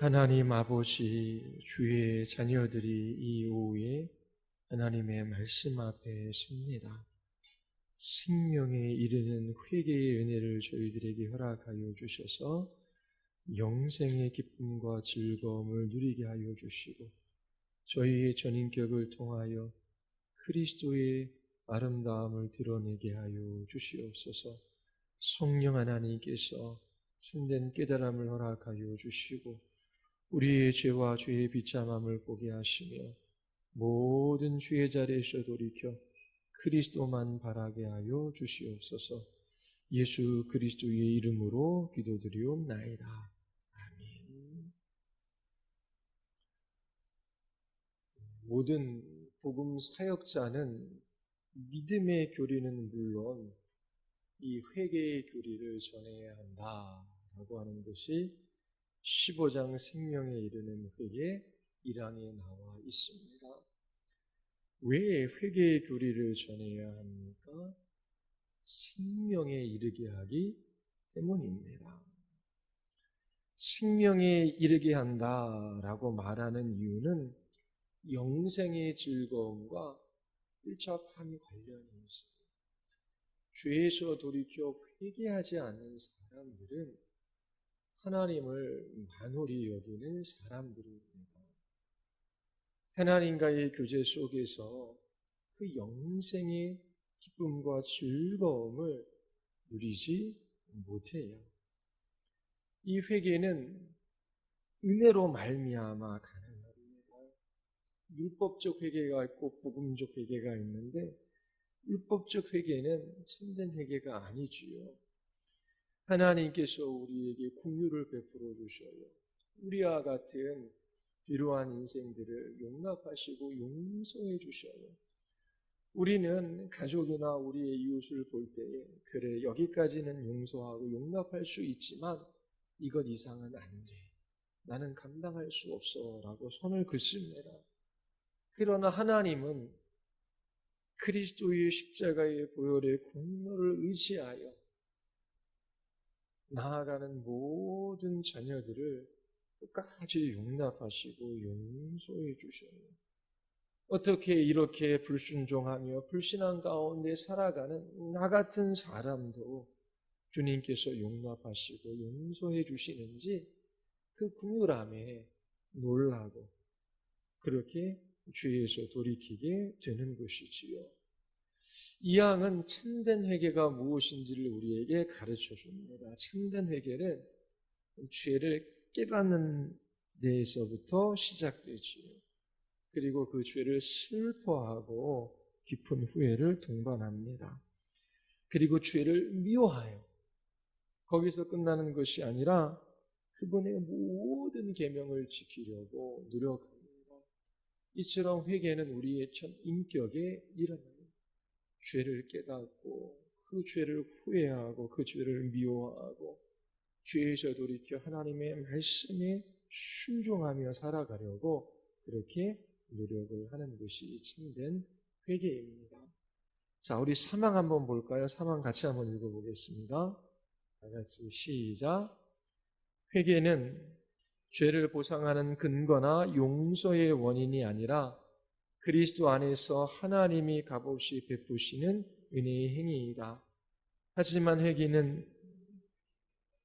하나님 아버지, 주의 자녀들이 이 오후에 하나님의 말씀 앞에 섭니다. 생명에 이르는 회개의 은혜를 저희들에게 허락하여 주셔서 영생의 기쁨과 즐거움을 누리게 하여 주시고 저희의 전인격을 통하여 그리스도의 아름다움을 드러내게 하여 주시옵소서. 성령 하나님께서 참된 깨달음을 허락하여 주시고 우리의 죄와 죄의 비참함을 보게 하시며 모든 죄의 자리에서 돌이켜 그리스도만 바라게 하여 주시옵소서. 예수 그리스도의 이름으로 기도드리옵나이다. 아멘. 모든 복음 사역자는 믿음의 교리는 물론 이 회개의 교리를 전해야 한다라고 하는 것이 15장 생명에 이르는 회개 1항에 나와 있습니다. 왜 회개의 교리를 전해야 합니까? 생명에 이르게 하기 때문입니다. 생명에 이르게 한다라고 말하는 이유는 영생의 즐거움과 밀접한 관련이 있습니다. 죄에서 돌이켜 회개하지 않는 사람들은 하나님을 만홀히 여기는 사람들입니다. 하나님과의 교제 속에서 그 영생의 기쁨과 즐거움을 누리지 못해요. 이 회개는 은혜로 말미암아 가능합니다. 율법적 회개가 있고 복음적 회개가 있는데 율법적 회개는 참된 회개가 아니지요. 하나님께서 우리에게 긍휼을 베풀어 주셔요. 우리와 같은 비루한 인생들을 용납하시고 용서해 주셔요. 우리는 가족이나 우리의 이웃을 볼 때에 그래 여기까지는 용서하고 용납할 수 있지만 이것 이상은 안 돼. 나는 감당할 수 없어 라고 손을 긋습니다. 그러나 하나님은 그리스도의 십자가의 보혈의 공로를 의지하여 나아가는 모든 자녀들을 끝까지 용납하시고 용서해 주셔요. 어떻게 이렇게 불순종하며 불신앙 가운데 살아가는 나 같은 사람도 주님께서 용납하시고 용서해 주시는지 그 긍휼함에 놀라고 그렇게 죄에서 돌이키게 되는 것이지요. 이 항은 참된 회개가 무엇인지를 우리에게 가르쳐 줍니다. 참된 회개는 죄를 깨닫는 데에서부터 시작되지요. 그리고 그 죄를 슬퍼하고 깊은 후회를 동반합니다. 그리고 죄를 미워하여 거기서 끝나는 것이 아니라 그분의 모든 계명을 지키려고 노력합니다. 이처럼 회개는 우리의 첫 인격에 일어납니다. 죄를 깨닫고 그 죄를 후회하고 그 죄를 미워하고 죄에서 돌이켜 하나님의 말씀에 순종하며 살아가려고 그렇게 노력을 하는 것이 참된 회개입니다. 자, 우리 사망 한번 볼까요? 사망 같이 한번 읽어보겠습니다. 다 같이 시작. 회개는 죄를 보상하는 근거나 용서의 원인이 아니라 그리스도 안에서 하나님이 값없이 베푸시는 은혜의 행위이다. 하지만 회개는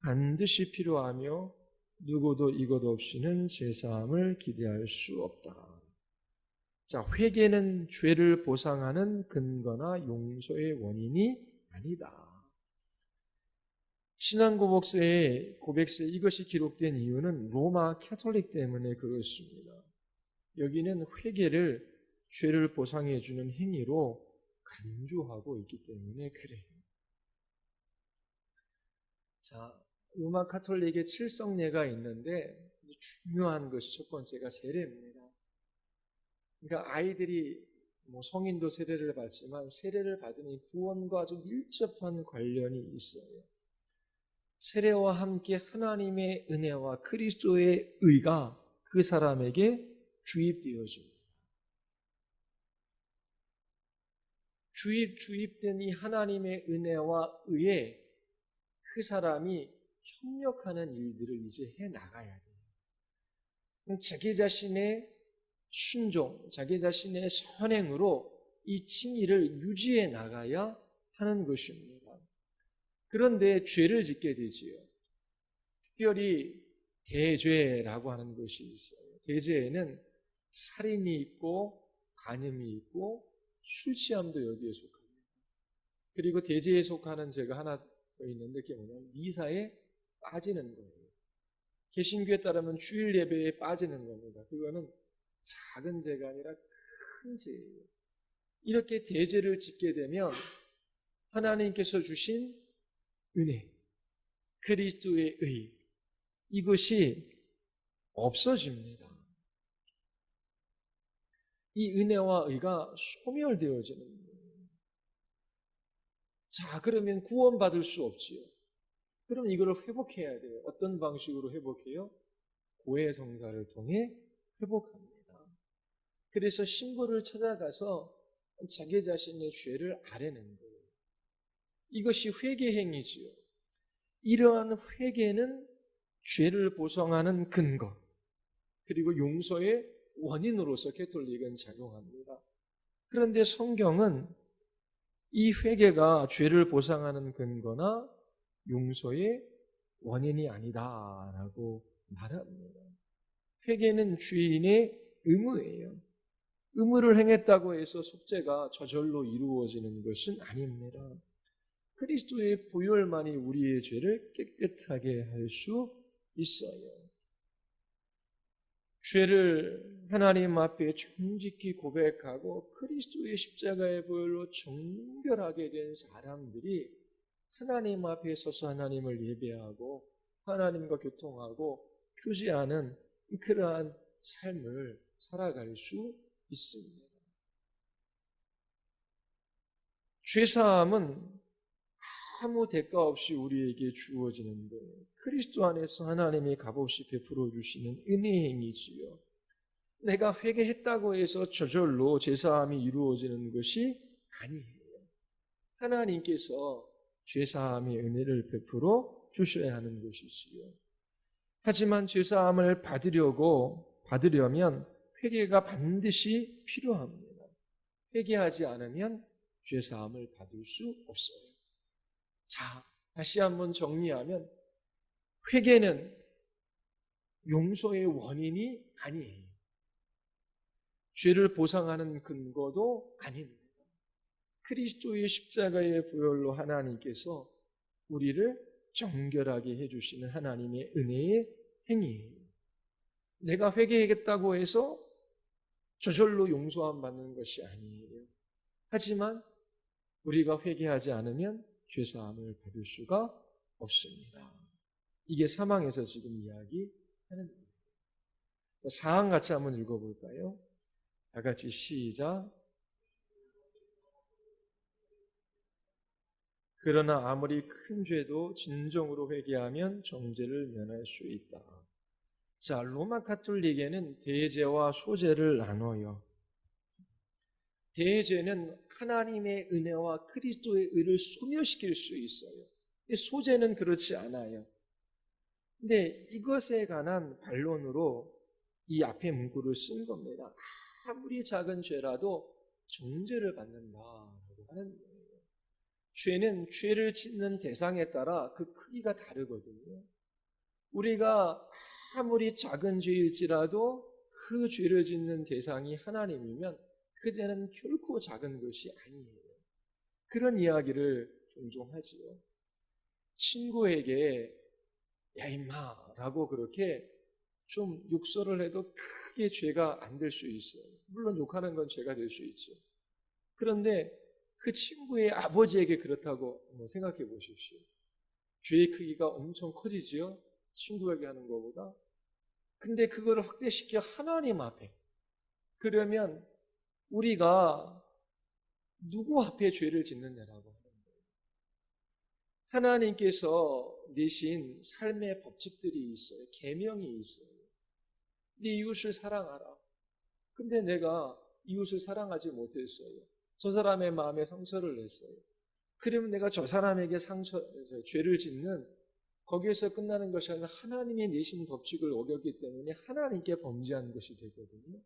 반드시 필요하며 누구도 이것 없이는 제사함을 기대할 수 없다. 자, 회개는 죄를 보상하는 근거나 용서의 원인이 아니다. 신앙고백서에 이것이 기록된 이유는 로마 캐톨릭 때문에 그렇습니다. 여기는 회개를 죄를 보상해 주는 행위로 간주하고 있기 때문에 그래요. 자, 로마 카톨릭의 칠성례가 있는데 중요한 것이 첫 번째가 세례입니다. 그러니까 아이들이 성인도 세례를 받지만 세례를 받으니 구원과 아주 밀접한 관련이 있어요. 세례와 함께 하나님의 은혜와 그리스도의 의가 그 사람에게 주입되어집니다. 주입된 이 하나님의 은혜와 의에 그 사람이 협력하는 일들을 이제 해 나가야 돼요. 자기 자신의 순종, 자기 자신의 선행으로 이 칭의를 유지해 나가야 하는 것입니다. 그런데 죄를 짓게 되지요. 특별히 대죄라고 하는 것이 있어요. 대죄에는 살인이 있고 간음이 있고 술 취함도 여기에 속합니다. 그리고 대죄에 속하는 죄가 하나 더 있는데 그게 뭐냐면 미사에 빠지는 거예요. 개신교에 따르면 주일 예배에 빠지는 겁니다. 그거는 작은 죄가 아니라 큰 죄예요. 이렇게 대죄를 짓게 되면 하나님께서 주신 은혜, 그리스도의 의, 이것이 없어집니다. 이 은혜와 의가 소멸되어지는 거예요. 자, 그러면 구원받을 수 없지요. 그럼 이걸 회복해야 돼요. 어떤 방식으로 회복해요? 고해성사를 통해 회복합니다. 그래서 신부를 찾아가서 자기 자신의 죄를 아뢰는 거예요. 이것이 회개 행위지요. 이러한 회개는 죄를 보상하는 근거, 그리고 용서의 원인으로서 가톨릭은 작용합니다. 그런데 성경은 이 회개가 죄를 보상하는 근거나 용서의 원인이 아니다라고 말합니다. 회개는 죄인의 의무예요. 의무를 행했다고 해서 속죄가 저절로 이루어지는 것은 아닙니다. 그리스도의 보혈만이 우리의 죄를 깨끗하게 할 수 있어요. 죄를 하나님 앞에 정직히 고백하고 그리스도의 십자가의 보혈로 정결하게 된 사람들이 하나님 앞에 서서 하나님을 예배하고 하나님과 교통하고 교제하는 그러한 삶을 살아갈 수 있습니다. 죄사함은 아무 대가 없이 우리에게 주어지는 거예요. 그리스도 안에서 하나님이 값없이 베풀어 주시는 은혜의 행위지요. 내가 회개했다고 해서 저절로 죄사함이 이루어지는 것이 아니에요. 하나님께서 죄사함의 은혜를 베풀어 주셔야 하는 것이지요. 하지만 죄사함을 받으려면 회개가 반드시 필요합니다. 회개하지 않으면 죄사함을 받을 수 없어요. 자, 다시 한번 정리하면 회개는 용서의 원인이 아니에요. 죄를 보상하는 근거도 아닙니다. 그리스도의 십자가의 보혈로 하나님께서 우리를 정결하게 해주시는 하나님의 은혜의 행위예요. 내가 회개하겠다고 해서 저절로 용서함 받는 것이 아니에요. 하지만 우리가 회개하지 않으면 죄사함을 받을 수가 없습니다. 이게 사망에서 지금 이야기하는 겁니다. 사항 같이 한번 읽어볼까요? 다 같이 시작. 그러나 아무리 큰 죄도 진정으로 회개하면 정죄를 면할 수 있다. 자, 로마 가톨릭에는 대죄와 소죄를 나눠요. 대죄는 하나님의 은혜와 그리스도의 의를 소멸시킬 수 있어요. 소죄는 그렇지 않아요. 근데 이것에 관한 반론으로 이 앞에 문구를 쓴 겁니다. 아무리 작은 죄라도 정죄를 받는다라고 하는 거예요. 죄는 죄를 짓는 대상에 따라 그 크기가 다르거든요. 우리가 아무리 작은 죄일지라도 그 죄를 짓는 대상이 하나님이면 그 죄는 결코 작은 것이 아니에요. 그런 이야기를 종종 하지요. 친구에게 야 임마 라고 그렇게 좀 욕설을 해도 크게 죄가 안 될 수 있어요. 물론 욕하는 건 죄가 될 수 있죠. 그런데 그 친구의 아버지에게 그렇다고 생각해 보십시오. 죄의 크기가 엄청 커지지요? 친구에게 하는 것보다. 근데 그걸 확대시켜 하나님 앞에. 그러면 우리가 누구 앞에 죄를 짓느냐라고 하는 거예요. 하나님께서 내신 삶의 법칙들이 있어요. 계명이 있어요. 네 이웃을 사랑하라. 근데 내가 이웃을 사랑하지 못했어요. 저 사람의 마음에 상처를 냈어요. 그러면 내가 저 사람에게 죄를 짓는 거기에서 끝나는 것이 아니라 하나님이 내신 법칙을 어겼기 때문에 하나님께 범죄한 것이 되거든요.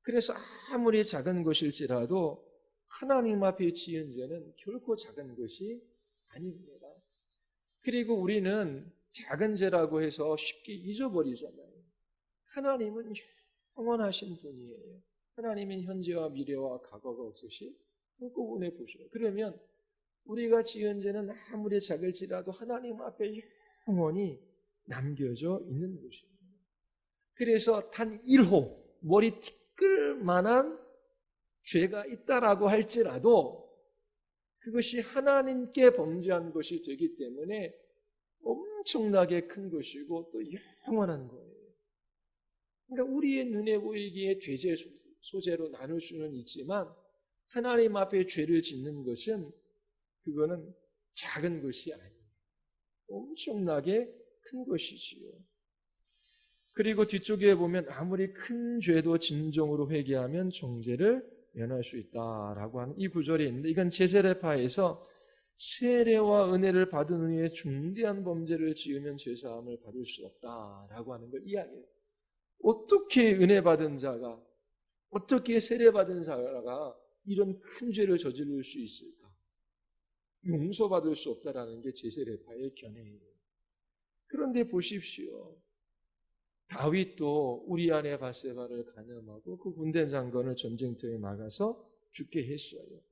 그래서 아무리 작은 것일지라도 하나님 앞에 지은 죄는 결코 작은 것이 아닙니다. 그리고 우리는 작은 죄라고 해서 쉽게 잊어버리잖아요. 하나님은 영원하신 분이에요. 하나님은 현재와 미래와 과거가 없으시 한꺼번에 보시고, 그러면 우리가 지은 죄는 아무리 작을지라도 하나님 앞에 영원히 남겨져 있는 것입니다. 그래서 단 1호 머리 티끌 만한 죄가 있다라고 할지라도 그것이 하나님께 범죄한 것이 되기 때문에 엄청나게 큰 것이고 또 영원한 거예요. 그러니까 우리의 눈에 보이기에 죄 소재로 나눌 수는 있지만 하나님 앞에 죄를 짓는 것은 그거는 작은 것이 아니에요. 엄청나게 큰 것이지요. 그리고 뒤쪽에 보면 아무리 큰 죄도 진정으로 회개하면 정죄를 면할 수 있다라고 하는 이 구절이 있는데, 이건 제세례파에서 세례와 은혜를 받은 후에 중대한 범죄를 지으면 죄사함을 받을 수 없다라고 하는 걸 이야기해요. 어떻게 은혜 받은 자가, 어떻게 세례 받은 자가 이런 큰 죄를 저지를 수 있을까? 용서받을 수 없다라는 게 제세례파의 견해예요. 그런데 보십시오. 다윗도 우리아내 밧세바를 간음하고 그 군대 장관을 전쟁터에 나가서 죽게 했어요.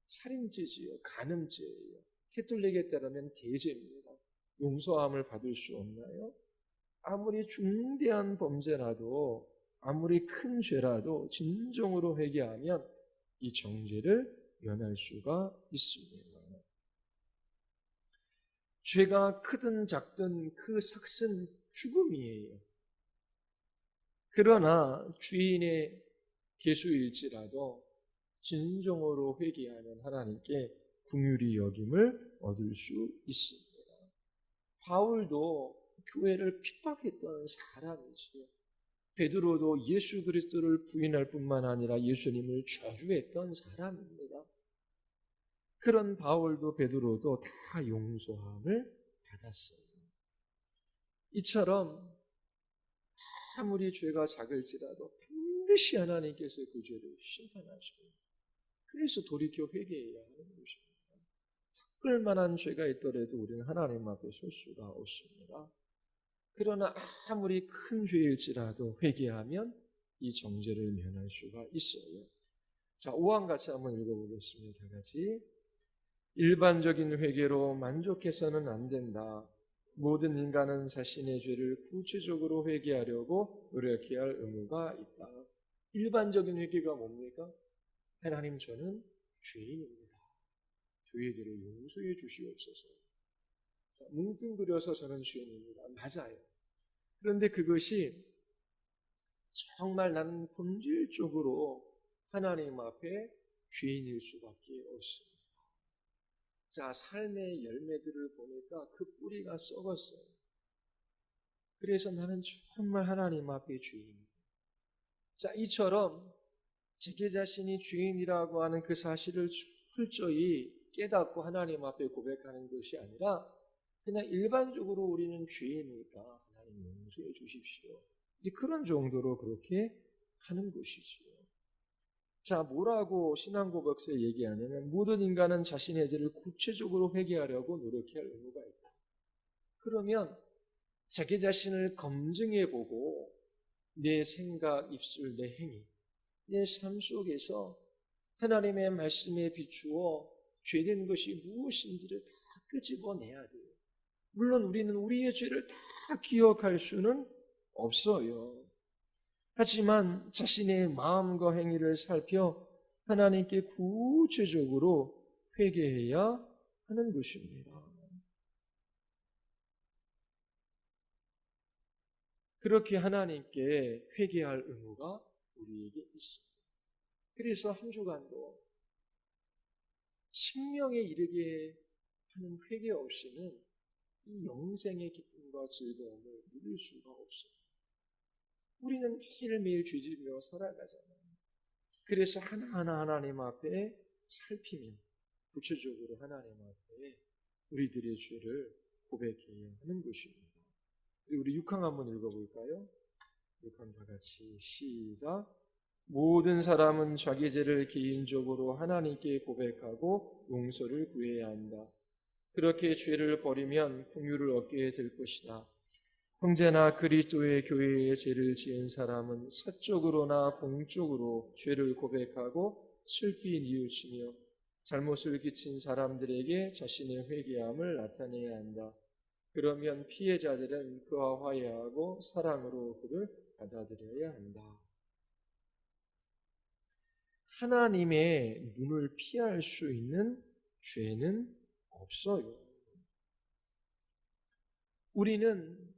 살인죄지요, 간음죄예요. 캐톨릭에 따르면 대죄입니다. 용서함을 받을 수 없나요? 아무리 중대한 범죄라도, 아무리 큰 죄라도 진정으로 회개하면 이 정죄를 면할 수가 있습니다. 죄가 크든 작든 그 삭은 죽음이에요. 그러나 주인의 개수일지라도 진정으로 회개하면 하나님께 긍휼히 여김을 얻을 수 있습니다. 바울도 교회를 핍박했던 사람이지요. 베드로도 예수 그리스도를 부인할 뿐만 아니라 예수님을 저주했던 사람입니다. 그런 바울도 베드로도 다 용서함을 받았어요. 이처럼 아무리 죄가 작을지라도 반드시 하나님께서 그 죄를 심판하시고, 그래서 돌이켜 회개해야 하는 것입니다. 닦을 만한 죄가 있더라도 우리는 하나님 앞에 설 수가 없습니다. 그러나 아무리 큰 죄일지라도 회개하면 이 정죄를 면할 수가 있어요. 자, 5항 같이 한번 읽어보겠습니다. 다 같이. 일반적인 회개로 만족해서는 안 된다. 모든 인간은 자신의 죄를 구체적으로 회개하려고 노력해야 할 의무가 있다. 일반적인 회개가 뭡니까? 하나님, 저는 죄인입니다. 저의 죄를 용서해 주시옵소서. 자, 뭉뚱그려서 저는 죄인입니다. 맞아요. 그런데 그것이 정말 나는 본질적으로 하나님 앞에 죄인일 수밖에 없습니다. 자, 삶의 열매들을 보니까 그 뿌리가 썩었어요. 그래서 나는 정말 하나님 앞에 죄인입니다. 자, 이처럼 자기 자신이 죄인이라고 하는 그 사실을 철저히 깨닫고 하나님 앞에 고백하는 것이 아니라 그냥 일반적으로 우리는 죄이니까 하나님 용서해 주십시오. 이제 그런 정도로 그렇게 하는 것이지요. 자, 뭐라고 신앙고백서에 얘기하냐면 모든 인간은 자신의 죄를 구체적으로 회개하려고 노력해야 할 의무가 있다. 그러면 자기 자신을 검증해보고 내 생각, 입술, 내 행위, 내 삶 속에서 하나님의 말씀에 비추어 죄된 것이 무엇인지를 다 끄집어내야 돼요. 물론 우리는 우리의 죄를 다 기억할 수는 없어요. 하지만 자신의 마음과 행위를 살펴 하나님께 구체적으로 회개해야 하는 것입니다. 그렇게 하나님께 회개할 의무가 우리에게 있습니다. 그래서 한 주간도 생명에 이르게 하는 회개 없이는 이 영생의 기쁨과 즐거움을 누릴 수가 없습니다. 우리는 매일매일 죄지며 살아가잖아요. 그래서 하나하나 하나님 앞에 살피며 구체적으로 하나님 앞에 우리들의 죄를 고백해야 하는 것입니다. 우리 6항 한번 읽어볼까요? 6항 다 같이 시작. 모든 사람은 자기 죄를 개인적으로 하나님께 고백하고 용서를 구해야 한다. 그렇게 죄를 버리면 긍휼을 얻게 될 것이다. 형제나 그리스도의 교회에 죄를 지은 사람은 사적으로나 공적으로 죄를 고백하고 슬피 뉘우치며 잘못을 끼친 사람들에게 자신의 회개함을 나타내야 한다. 그러면 피해자들은 그와 화해하고 사랑으로 그를 받아들여야 한다. 하나님의 눈을 피할 수 있는 죄는 없어요. 우리는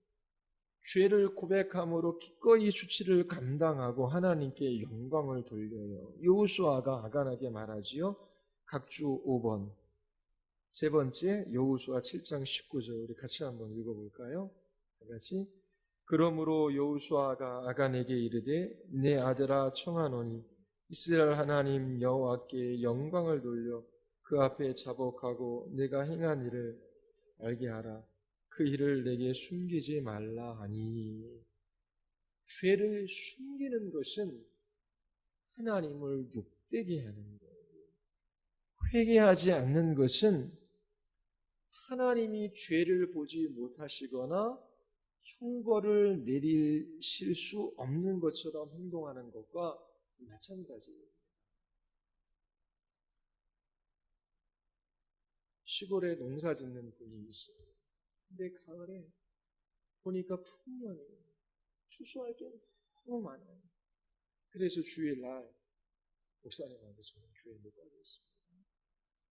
죄를 고백함으로 기꺼이 수치를 감당하고 하나님께 영광을 돌려요. 여호수아가 아간에게 말하지요. 각주 5번. 세 번째 여호수아 7장 19절 우리 같이 한번 읽어볼까요? 같이. 그러므로 여호수아가 아간에게 이르되 내 아들아 청하노니 이스라엘 하나님 여호와께 영광을 돌려 그 앞에 자복하고 내가 행한 일을 알게 하라. 그 일을 내게 숨기지 말라 하니. 죄를 숨기는 것은 하나님을 욕되게 하는 거예요. 회개하지 않는 것은 하나님이 죄를 보지 못하시거나 형벌을 내리실 수 없는 것처럼 행동하는 것과 마찬가지예요. 시골에 농사 짓는 분이 있어요. 근데 가을에 보니까 풍년이에요. 추수할 게 너무 많아요. 그래서 주일날 목사님한테 저는 교회 못 가겠습니다.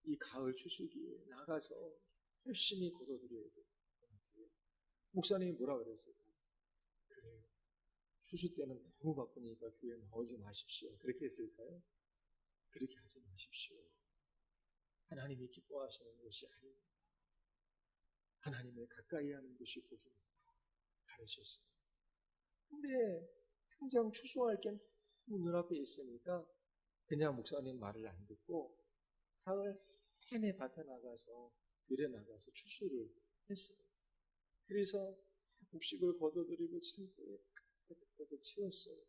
이 가을 추수기에 나가서 열심히 걷어들여야 될 것 같아요. 목사님이 뭐라 그랬을까요? 그래요. 추수 때는 너무 바쁘니까 교회 나오지 마십시오. 그렇게 했을까요? 그렇게 하지 마십시오. 하나님이 기뻐하시는 것이 아닙니다. 하나님을 가까이 하는 것이 복입니다. 가르쳤어요. 근데 당장 추수할 게 너무 눈앞에 있으니까 그냥 목사님 말을 안 듣고 가을 내내 밭에 나가서 들에 나가서 추수를 했어요. 그래서 곡식을 걷어들이고 창고에 가득 채웠어요.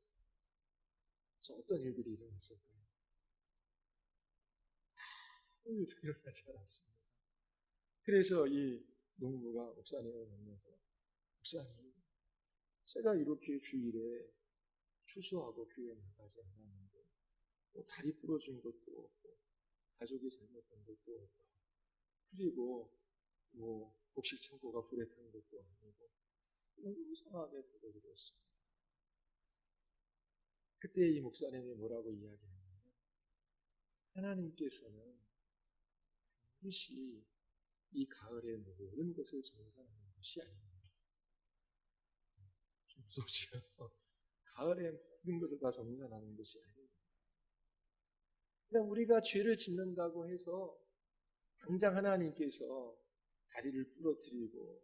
그래서 어떤 일들이 일어났을까요? 아무 일도 일어나지 않았습니다. 그래서 이 농부가 목사님을 만나서 목사님, 제가 이렇게 주일에 추수하고 교회 나가지 않았는데 뭐 다리 부러진 것도 없고 가족이 잘못한 것도 없고 그리고 뭐 곡식 창고가 불에 탄 것도 아니고 온 상황에 걷어들였습니다. 그때 이 목사님이 뭐라고 이야기하냐면 하나님께서는 반드시 이 가을에 모든 것을 정산하는 것이 아닙니다. 좀 무섭지요? 가을에 모든 것을 다 정산하는 것이 아닙니다. 그냥 우리가 죄를 짓는다고 해서 당장 하나님께서 다리를 부러뜨리고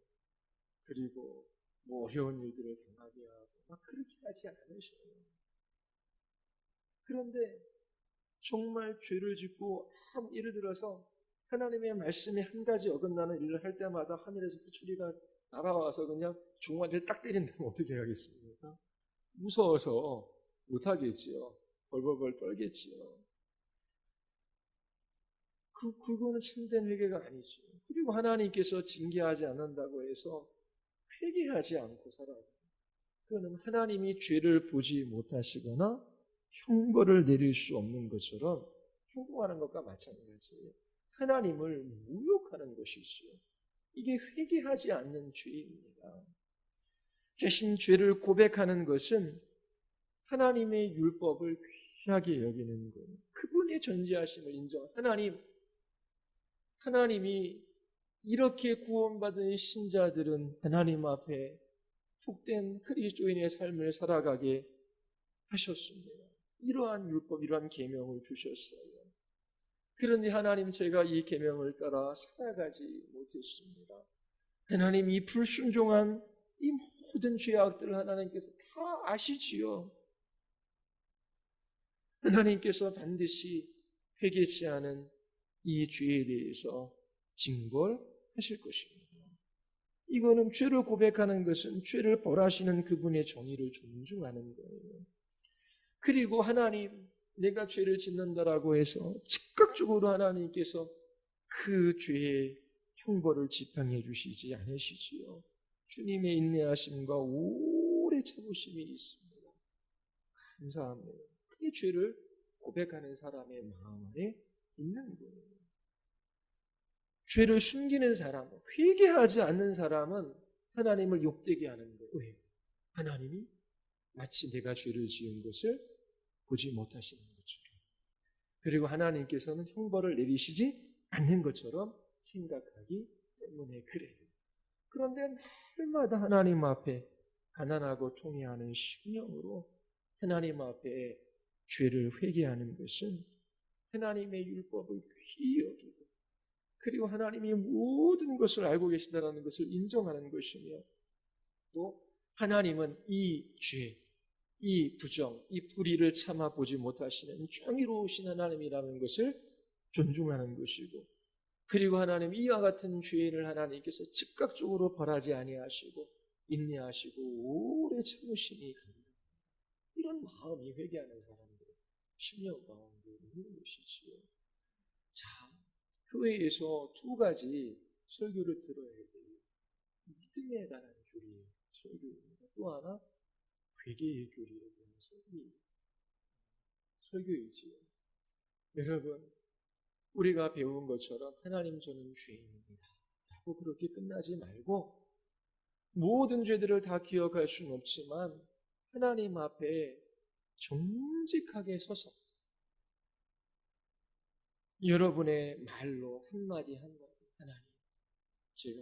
그리고 뭐 어려운 일들을 당하게 하고 막 그렇게 하지 않으셔요. 그런데 정말 죄를 짓고 예를 들어서 하나님의 말씀에 한 가지 어긋나는 일을 할 때마다 하늘에서 후추리가 날아와서 그냥 종아리를 딱 때린다면 어떻게 하겠습니까? 무서워서 못하겠지요. 벌벌벌 떨겠지요. 그거는 참된 회개가 아니죠. 그리고 하나님께서 징계하지 않는다고 해서 회개하지 않고 살아요. 그거는 하나님이 죄를 보지 못하시거나 형벌을 내릴 수 없는 것처럼 행동하는 것과 마찬가지예요. 하나님을 모욕하는 것이지요. 이게 회개하지 않는 죄입니다. 자신 죄를 고백하는 것은 하나님의 율법을 귀하게 여기는 거예요. 그분의 존재하심을 인정. 하나님이 이렇게 구원받은 신자들은 하나님 앞에 복된 그리스도인의 삶을 살아가게 하셨습니다. 이러한 율법, 이러한 계명을 주셨어요. 그런데 하나님, 제가 이 계명을 따라 살아가지 못했습니다. 하나님, 이 불순종한 이 모든 죄악들을 하나님께서 다 아시지요. 하나님께서 반드시 회개치 않은 이 죄에 대해서 징벌하실 것입니다. 이거는 죄를 고백하는 것은 죄를 벌하시는 그분의 정의를 존중하는 거예요. 그리고 하나님, 내가 죄를 짓는다라고 해서 즉각적으로 하나님께서 그 죄의 형벌을 지팡해 주시지 않으시지요. 주님의 인내하심과 오래 참으심이 있습니다. 감사합니다. 그게 죄를 고백하는 사람의 마음 안에 있는 거예요. 죄를 숨기는 사람, 회개하지 않는 사람은 하나님을 욕되게 하는 거예요. 왜? 하나님이 마치 내가 죄를 지은 것을 보지 못하시는 것처럼, 그리고 하나님께서는 형벌을 내리시지 않는 것처럼 생각하기 때문에 그래요. 그런데 날마다 하나님 앞에 가난하고 통회하는 심령으로 하나님 앞에 죄를 회개하는 것은 하나님의 율법을 귀히 여기고, 그리고 하나님이 모든 것을 알고 계신다는 것을 인정하는 것이며, 또 하나님은 이 죄, 이 부정, 이 불의를 참아보지 못하시는 정의로우신 하나님이라는 것을 존중하는 것이고, 그리고 하나님 이와 같은 죄인을 하나님께서 즉각적으로 벌하지 아니하시고 인내하시고 오래 참으시니 감사합니다. 이런 마음이 회개하는 사람들의 심령 가운데 있는 것이지요. 자, 교회에서 두 가지 설교를 들어야 돼요. 믿음에 관한 교리 설교입니다. 또 하나 회개의 교리에 대한 설교이지요. 여러분, 우리가 배운 것처럼 하나님 저는 죄인입니다 라고 그렇게 끝나지 말고, 모든 죄들을 다 기억할 수는 없지만 하나님 앞에 정직하게 서서 여러분의 말로 한마디 한마디, 하나님, 제가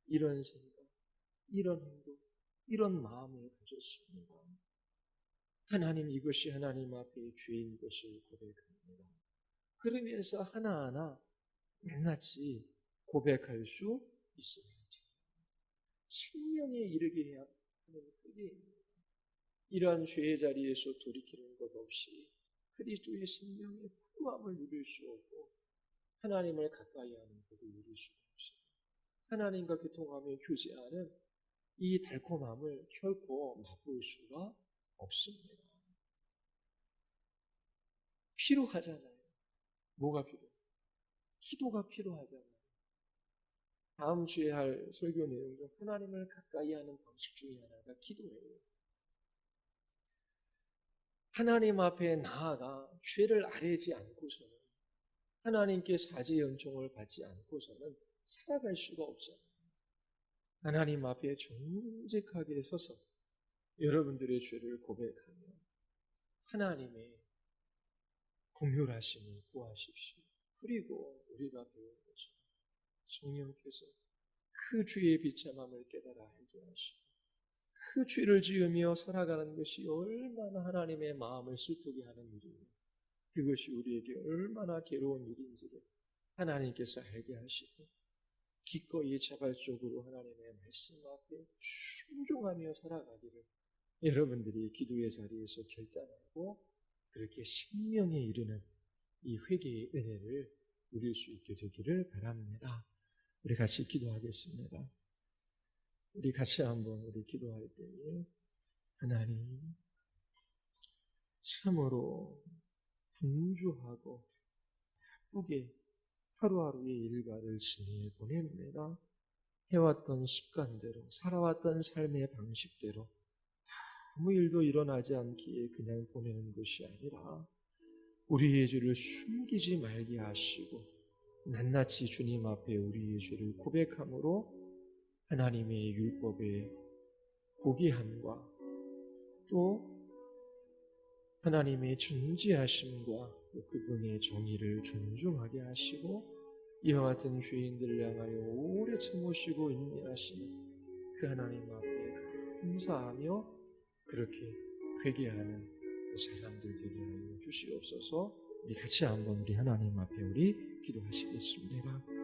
이런 생각, 이런 행동, 이런 마음을 가졌습니다. 하나님, 이것이 하나님 앞에 죄인 것을 고백합니다. 그러면서 하나하나 낱낱이 고백할 수 있습니다. 생명에 이르게 해야 하는 회개입니다. 이러한 죄의 자리에서 돌이키는 것 없이 그리스도의 생명의 풍부함을 누릴 수 없고 하나님을 가까이 하는 것을 누릴 수 없습니다. 하나님과 교통하며 교제하는 이 달콤함을 결코 맛볼 수가 없습니다. 필요하잖아요. 뭐가 필요해요? 기도가 필요하잖아요. 다음 주에 할 설교 내용 중 하나님을 가까이 하는 방식 중에 하나가 기도예요. 하나님 앞에 나아가 죄를 아뢰지 않고서는, 하나님께 사죄 연총을 받지 않고서는 살아갈 수가 없잖아요. 하나님 앞에 정직하게 서서 여러분들의 죄를 고백하며 하나님의 긍휼하심을 구하십시오. 그리고 우리가 배운 것처럼 성령께서 그 죄의 비참함을 깨달아 알게 하시고 그 죄를 지으며 살아가는 것이 얼마나 하나님의 마음을 슬프게 하는 일이며 그것이 우리에게 얼마나 괴로운 일인지를 하나님께서 알게 하시고 기꺼이 자발적으로 하나님의 말씀 앞에 순종하며 살아가기를 여러분들이 기도의 자리에서 결단하고 그렇게 생명에 이르는 이 회개의 은혜를 누릴 수 있게 되기를 바랍니다. 우리 같이 기도하겠습니다. 우리 같이 한번 우리 기도할 때에 하나님, 참으로 분주하고 바쁘게 하루하루의 일과를 지내보냅니다. 해왔던 습관대로, 살아왔던 삶의 방식대로 아무 일도 일어나지 않기에 그냥 보내는 것이 아니라 우리의 죄를 숨기지 말게 하시고 낱낱이 주님 앞에 우리의 죄를 고백함으로 하나님의 율법의 고귀함과 또 하나님의 존재하심과 또 그분의 정의를 존중하게 하시고 이와 같은 죄인들을 향하여 오래 참으시고 인내하시는 그 하나님 앞에 감사하며 그렇게 회개하는 사람들 되게 하여 주시옵소서. 우리 같이 한번 우리 하나님 앞에 우리 기도하시겠습니다.